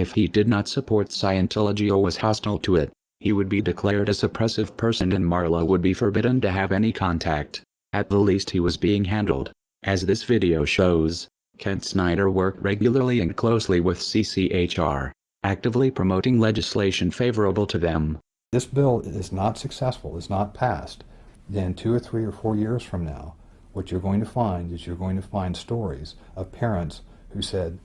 If he did not support Scientology or was hostile to it, he would be declared a suppressive person and Marla would be forbidden to have any contact. At the least he was being handled. As this video shows, Kent Snyder worked regularly and closely with CCHR, actively promoting legislation favorable to them. This bill is not successful, is not passed, then 2 or 3 or 4 years from now, what you're going to find is you're going to find stories of parents who said,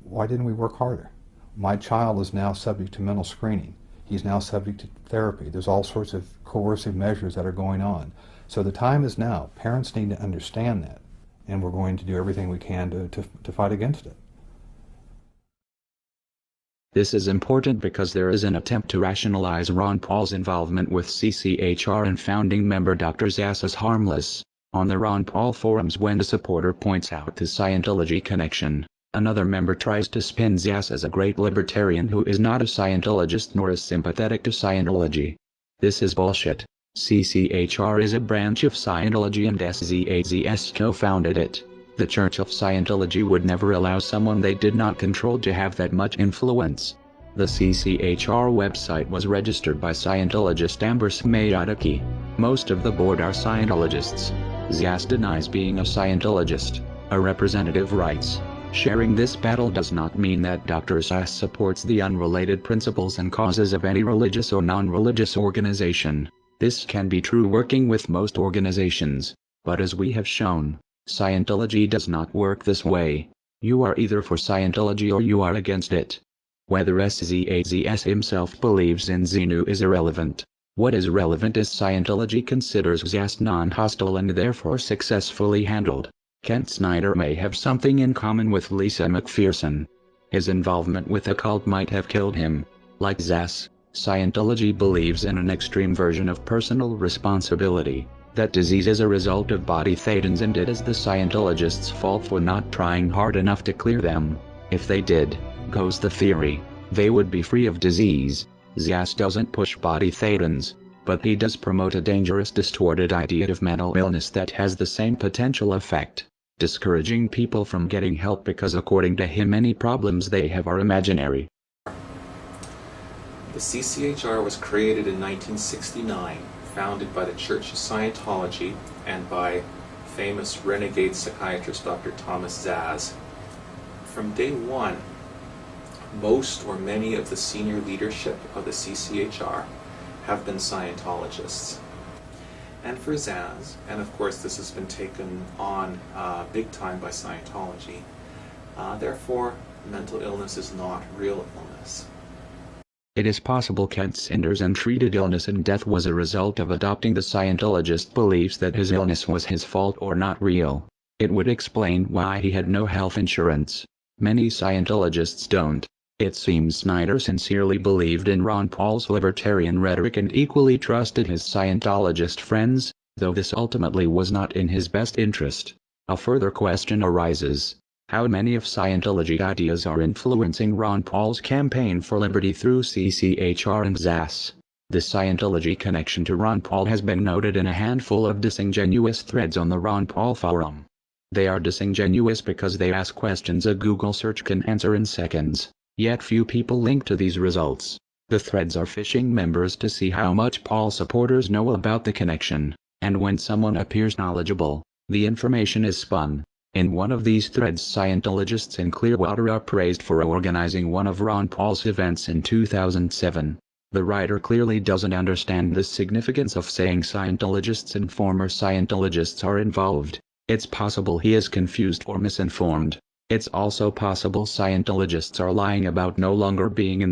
why didn't we work harder? My child is now subject to mental screening. He's now subject to therapy. There's all sorts of coercive measures that are going on. So the time is now. Parents need to understand that, and we're going to do everything we can to fight against it. This is important because there is an attempt to rationalize Ron Paul's involvement with CCHR and founding member Dr. Zass as harmless. On the Ron Paul forums, when a supporter points out the Scientology connection, another member tries to spin Zass as a great libertarian who is not a Scientologist nor is sympathetic to Scientology. This is bullshit. CCHR is a branch of Scientology and SZAZS co-founded it. The Church of Scientology would never allow someone they did not control to have that much influence. The CCHR website was registered by Scientologist Amber Smayataki. Most of the board are Scientologists. Zass denies being a Scientologist. A representative writes, sharing this battle does not mean that Dr. Zass supports the unrelated principles and causes of any religious or non-religious organization. This can be true working with most organizations, but as we have shown, Scientology does not work this way. You are either for Scientology or you are against it. Whether SZAZS himself believes in Xenu is irrelevant. What is relevant is Scientology considers Zass non-hostile and therefore successfully handled. Kent Snyder may have something in common with Lisa McPherson. His involvement with the cult might have killed him. Like Zass, Scientology believes in an extreme version of personal responsibility. That disease is a result of body thetans and it is the Scientologists' fault for not trying hard enough to clear them. If they did, goes the theory, they would be free of disease. Zass doesn't push body thetans, but he does promote a dangerous distorted idea of mental illness that has the same potential effect, discouraging people from getting help because according to him any problems they have are imaginary. The CCHR was created in 1969. Founded by the Church of Scientology and by famous renegade psychiatrist Dr. Thomas Zass. From day one, most or many of the senior leadership of the CCHR have been Scientologists. And for Zass, and of course this has been taken on big time by Scientology, therefore mental illness is not real illness. It is possible Kent Snyder's untreated illness and death was a result of adopting the Scientologist beliefs that his illness was his fault or not real. It would explain why he had no health insurance. Many Scientologists don't. It seems Snyder sincerely believed in Ron Paul's libertarian rhetoric and equally trusted his Scientologist friends, though this ultimately was not in his best interest. A further question arises. How many of Scientology ideas are influencing Ron Paul's campaign for liberty through CCHR and Zass? The Scientology connection to Ron Paul has been noted in a handful of disingenuous threads on the Ron Paul forum. They are disingenuous because they ask questions a Google search can answer in seconds, yet few people link to these results. The threads are phishing members to see how much Paul supporters know about the connection, and when someone appears knowledgeable, the information is spun. In one of these threads, Scientologists in Clearwater are praised for organizing one of Ron Paul's events in 2007. The writer clearly doesn't understand the significance of saying Scientologists and former Scientologists are involved. It's possible he is confused or misinformed. It's also possible Scientologists are lying about no longer being in